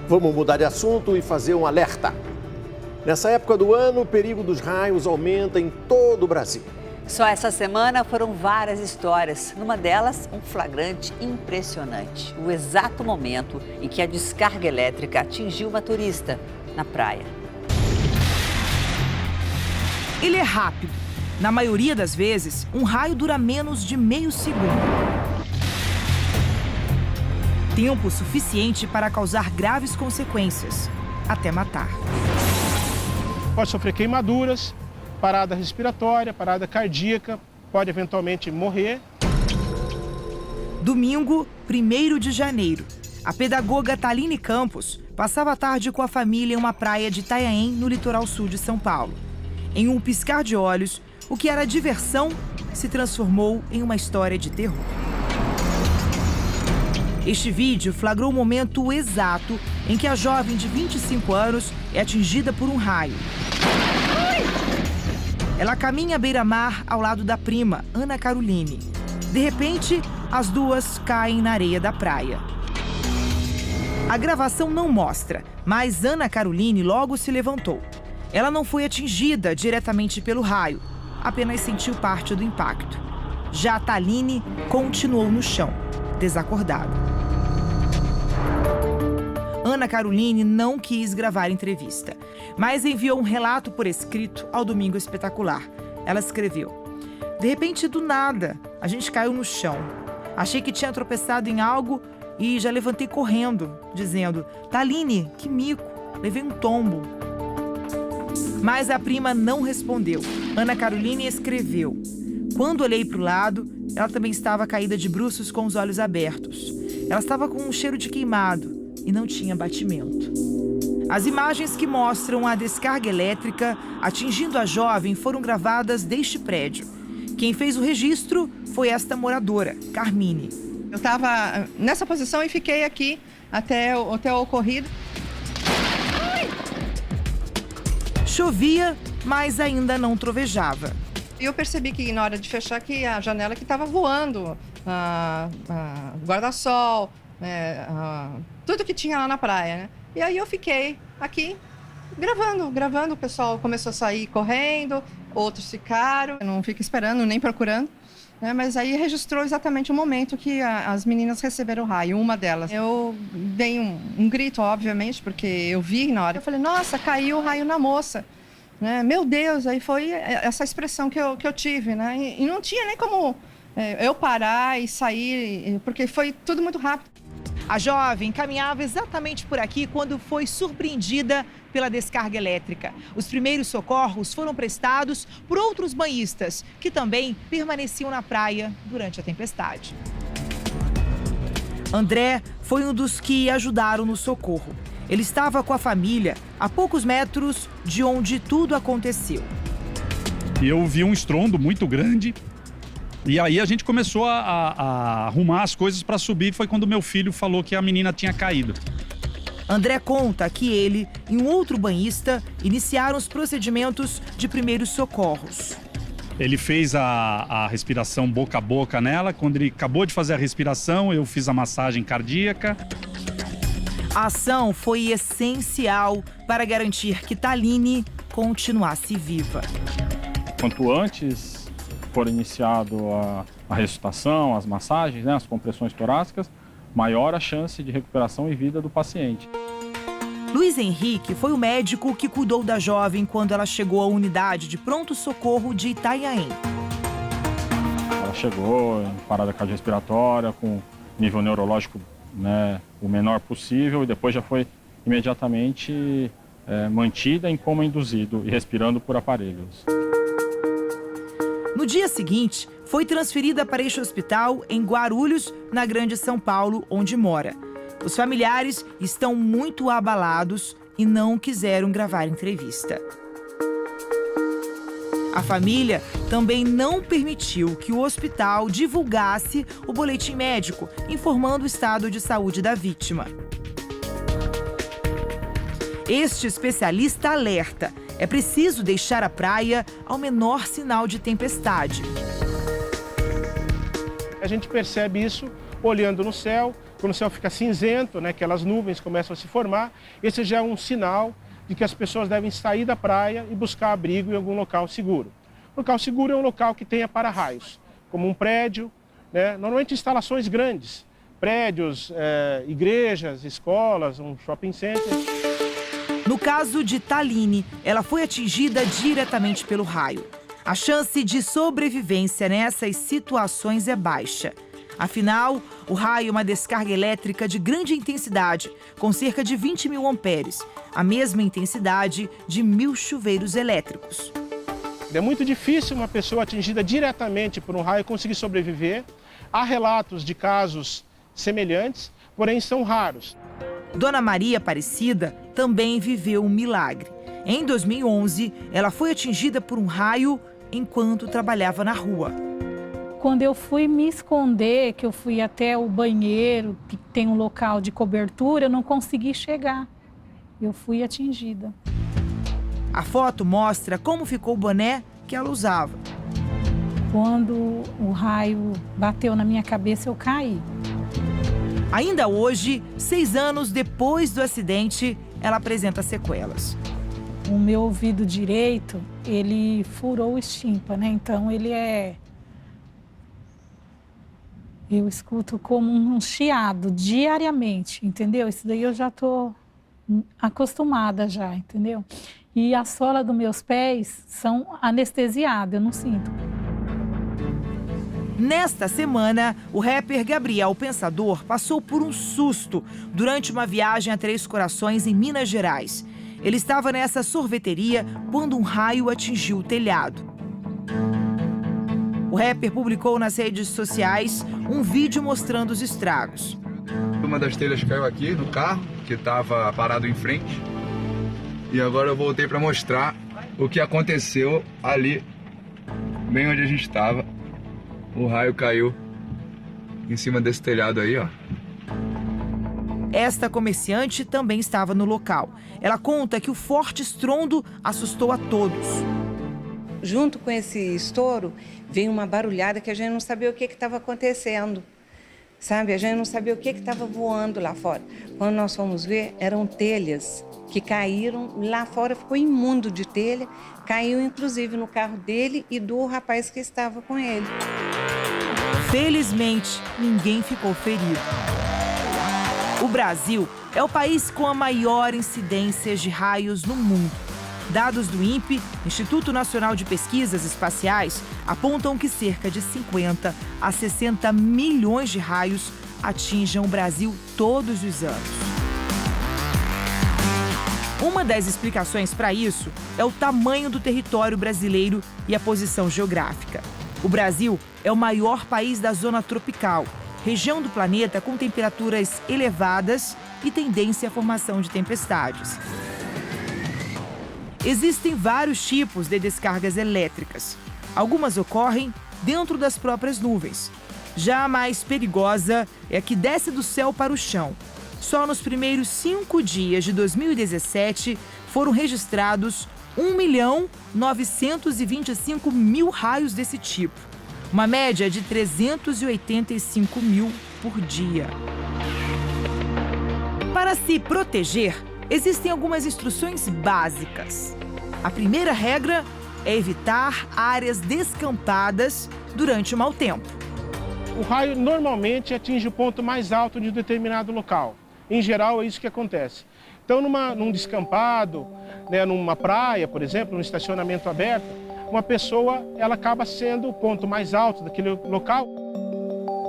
Vamos mudar de assunto e fazer um alerta. Nessa época do ano, o perigo dos raios aumenta em todo o Brasil. Só essa semana foram várias histórias. Numa delas, um flagrante impressionante. O exato momento em que a descarga elétrica atingiu uma turista na praia. Ele é rápido. Na maioria das vezes, um raio dura menos de meio segundo. Tempo suficiente para causar graves consequências, até matar. Pode sofrer queimaduras, parada respiratória, parada cardíaca, pode eventualmente morrer. Domingo, 1º de janeiro, a pedagoga Thaline Campos passava a tarde com a família em uma praia de Itanhaém, no litoral sul de São Paulo. Em um piscar de olhos, o que era diversão se transformou em uma história de terror. Este vídeo flagrou o momento exato em que a jovem de 25 anos é atingida por um raio. Ela caminha à beira-mar ao lado da prima, Ana Caroline. De repente, as duas caem na areia da praia. A gravação não mostra, mas Ana Caroline logo se levantou. Ela não foi atingida diretamente pelo raio, apenas sentiu parte do impacto. Já a Thaline continuou no chão, desacordada. Ana Caroline não quis gravar entrevista, mas enviou um relato por escrito ao Domingo Espetacular. Ela escreveu: "De repente, do nada, a gente caiu no chão. Achei que tinha tropeçado em algo e já levantei correndo, dizendo: 'Thaline, que mico, levei um tombo.'" Mas a prima não respondeu. Ana Caroline escreveu: "Quando olhei para o lado, ela também estava caída de bruços com os olhos abertos. Ela estava com um cheiro de queimado e não tinha batimento." As imagens que mostram a descarga elétrica atingindo a jovem foram gravadas deste prédio. Quem fez o registro foi esta moradora, Carmine. Eu estava nessa posição e fiquei aqui até o ocorrido. Chovia, mas ainda não trovejava. E eu percebi que na hora de fechar que a janela que estava voando, guarda-sol, tudo que tinha lá na praia, né? E aí eu fiquei aqui gravando. O pessoal começou a sair correndo, outros ficaram. Eu não fico esperando, nem procurando, né? Mas aí registrou exatamente o momento que as meninas receberam o raio, uma delas. Eu dei um grito, obviamente, porque eu vi na hora. Eu falei: "Nossa, caiu o raio na moça." Né? Meu Deus, aí foi essa expressão que eu tive, né? E não tinha nem como eu parar e sair, porque foi tudo muito rápido. A jovem caminhava exatamente por aqui quando foi surpreendida pela descarga elétrica. Os primeiros socorros foram prestados por outros banhistas, que também permaneciam na praia durante a tempestade. André foi um dos que ajudaram no socorro. Ele estava com a família a poucos metros de onde tudo aconteceu. Eu vi um estrondo muito grande. E aí a gente começou a arrumar as coisas para subir. Foi quando meu filho falou que a menina tinha caído. André conta que ele e um outro banhista iniciaram os procedimentos de primeiros socorros. Ele fez a respiração boca a boca nela. Quando ele acabou de fazer a respiração, eu fiz a massagem cardíaca. A ação foi essencial para garantir que Thaline continuasse viva. Quanto antes for iniciado a ressuscitação, as massagens, né, as compressões torácicas, maior a chance de recuperação e vida do paciente. Luiz Henrique foi o médico que cuidou da jovem quando ela chegou à unidade de pronto-socorro de Itanhaém. Ela chegou em parada cardiorrespiratória, com nível neurológico, né, o menor possível, e depois já foi imediatamente mantida em coma induzido e respirando por aparelhos. No dia seguinte, foi transferida para este hospital em Guarulhos, na Grande São Paulo, onde mora. Os familiares estão muito abalados e não quiseram gravar entrevista. A família também não permitiu que o hospital divulgasse o boletim médico, informando o estado de saúde da vítima. Este especialista alerta: é preciso deixar a praia ao menor sinal de tempestade. A gente percebe isso olhando no céu, quando o céu fica cinzento, né, aquelas nuvens começam a se formar, esse já é um sinal de que as pessoas devem sair da praia e buscar abrigo em algum local seguro. Local seguro é um local que tenha para-raios, como um prédio, né, normalmente instalações grandes, prédios, igrejas, escolas, um shopping center. No caso de Taline, ela foi atingida diretamente pelo raio. A chance de sobrevivência nessas situações é baixa. Afinal, o raio é uma descarga elétrica de grande intensidade, com cerca de 20 mil amperes, a mesma intensidade de 1000 chuveiros elétricos. É muito difícil uma pessoa atingida diretamente por um raio conseguir sobreviver. Há relatos de casos semelhantes, porém são raros. Dona Maria Aparecida também viveu um milagre. Em 2011, ela foi atingida por um raio enquanto trabalhava na rua. Quando eu fui me esconder, que eu fui até o banheiro, que tem um local de cobertura, eu não consegui chegar. Eu fui atingida. A foto mostra como ficou o boné que ela usava. Quando o raio bateu na minha cabeça, eu caí. Ainda hoje, 6 anos depois do acidente, ela apresenta sequelas. O meu ouvido direito, ele furou o estímpano, né? Então ele eu escuto como um chiado diariamente, entendeu? Isso daí eu já estou acostumada já, entendeu? E a sola dos meus pés são anestesiadas, eu não sinto. Nesta semana, o rapper Gabriel Pensador passou por um susto durante uma viagem a Três Corações, em Minas Gerais. Ele estava nessa sorveteria quando um raio atingiu o telhado. O rapper publicou nas redes sociais um vídeo mostrando os estragos. Uma das telhas caiu aqui no carro, que estava parado em frente. E agora eu voltei para mostrar o que aconteceu ali, bem onde a gente estava. O raio caiu em cima desse telhado aí, ó. Esta comerciante também estava no local. Ela conta que o forte estrondo assustou a todos. Junto com esse estouro, veio uma barulhada que a gente não sabia o que estava acontecendo. Sabe, a gente não sabia o que estava voando lá fora. Quando nós fomos ver, eram telhas que caíram lá fora, ficou imundo de telha. Caiu inclusive no carro dele e do rapaz que estava com ele. Felizmente, ninguém ficou ferido. O Brasil é o país com a maior incidência de raios no mundo. Dados do INPE, Instituto Nacional de Pesquisas Espaciais, apontam que cerca de 50 a 60 milhões de raios atingem o Brasil todos os anos. Uma das explicações para isso é o tamanho do território brasileiro e a posição geográfica. O Brasil é o maior país da zona tropical, região do planeta com temperaturas elevadas e tendência à formação de tempestades. Existem vários tipos de descargas elétricas. Algumas ocorrem dentro das próprias nuvens. Já a mais perigosa é a que desce do céu para o chão. Só nos primeiros 5 dias de 2017 foram registrados 1.925.000 raios desse tipo. Uma média de 385 mil por dia. Para se proteger, existem algumas instruções básicas. A primeira regra é evitar áreas descampadas durante o mau tempo. O raio normalmente atinge o ponto mais alto de um determinado local. Em geral, é isso que acontece. Então, num descampado, né, numa praia, por exemplo, num estacionamento aberto, uma pessoa ela acaba sendo o ponto mais alto daquele local.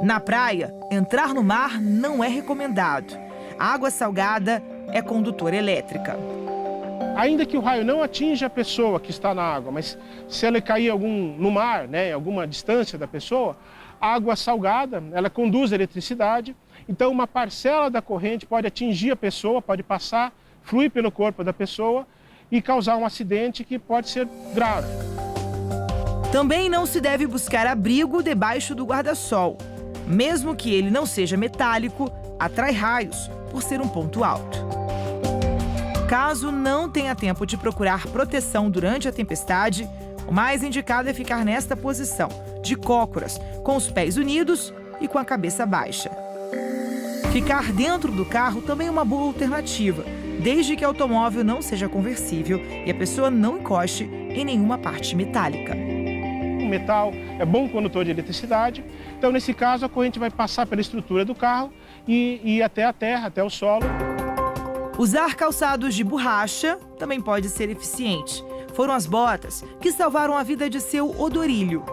Na praia, entrar no mar não é recomendado. A água salgada é condutora elétrica. Ainda que o raio não atinja a pessoa que está na água, mas se ela cair no mar, né, alguma distância da pessoa, a água salgada, ela conduz a eletricidade, então uma parcela da corrente pode atingir a pessoa, pode passar, fluir pelo corpo da pessoa e causar um acidente que pode ser grave. Também não se deve buscar abrigo debaixo do guarda-sol. Mesmo que ele não seja metálico, atrai raios por ser um ponto alto. Caso não tenha tempo de procurar proteção durante a tempestade, o mais indicado é ficar nesta posição, de cócoras, com os pés unidos e com a cabeça baixa. Ficar dentro do carro também é uma boa alternativa, desde que o automóvel não seja conversível e a pessoa não encoste em nenhuma parte metálica. O metal é bom condutor de eletricidade, então nesse caso a corrente vai passar pela estrutura do carro e ir até a terra, até o solo. Usar calçados de borracha também pode ser eficiente. Foram as botas que salvaram a vida de seu Odorílio.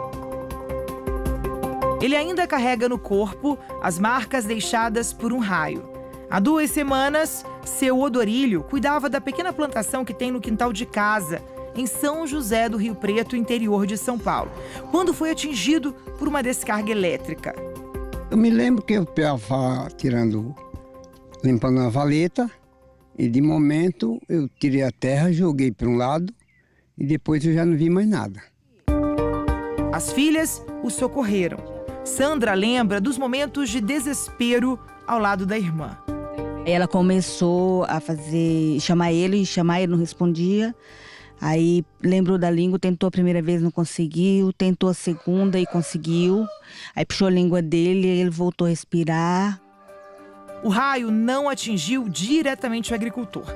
Ele ainda carrega no corpo as marcas deixadas por um raio. Há 2 semanas, seu Odorílio cuidava da pequena plantação que tem no quintal de casa, em São José do Rio Preto, interior de São Paulo, quando foi atingido por uma descarga elétrica. Eu me lembro que eu estava limpando a valeta e de momento eu tirei a terra, joguei para um lado e depois eu já não vi mais nada. As filhas o socorreram. Sandra lembra dos momentos de desespero ao lado da irmã. Ela começou a chamar ele não respondia. Aí lembrou da língua, tentou a primeira vez, não conseguiu, tentou a segunda e conseguiu. Aí puxou a língua dele, ele voltou a respirar. O raio não atingiu diretamente o agricultor.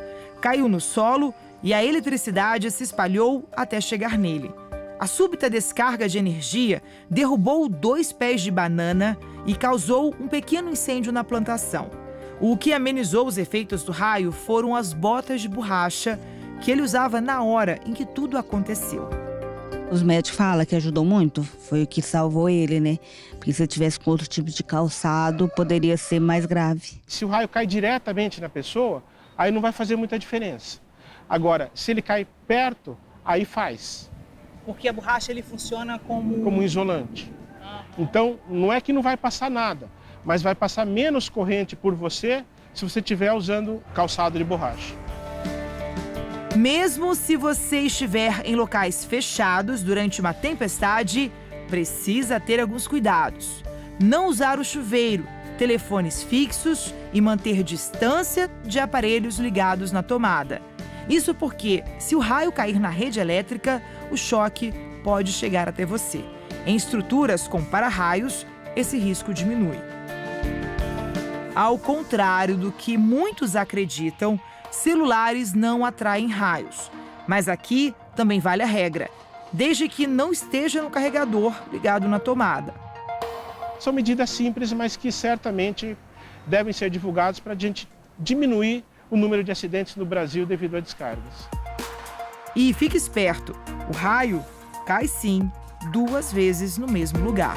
Caiu no solo e a eletricidade se espalhou até chegar nele. A súbita descarga de energia derrubou 2 pés de banana e causou um pequeno incêndio na plantação. O que amenizou os efeitos do raio foram as botas de borracha que ele usava na hora em que tudo aconteceu. Os médicos falam que ajudou muito, foi o que salvou ele, né? Porque se ele tivesse com outro tipo de calçado, poderia ser mais grave. Se o raio cai diretamente na pessoa, aí não vai fazer muita diferença. Agora, se ele cai perto, aí faz. Porque a borracha ele funciona como um isolante. Então, não é que não vai passar nada, mas vai passar menos corrente por você se você estiver usando calçado de borracha. Mesmo se você estiver em locais fechados durante uma tempestade, precisa ter alguns cuidados. Não usar o chuveiro, telefones fixos e manter distância de aparelhos ligados na tomada. Isso porque, se o raio cair na rede elétrica, o choque pode chegar até você. Em estruturas com para-raios, esse risco diminui. Ao contrário do que muitos acreditam, celulares não atraem raios. Mas aqui também vale a regra, desde que não esteja no carregador ligado na tomada. São medidas simples, mas que certamente devem ser divulgadas para a gente diminuir o número de acidentes no Brasil devido a descargas. E fique esperto, o raio cai sim 2 vezes no mesmo lugar.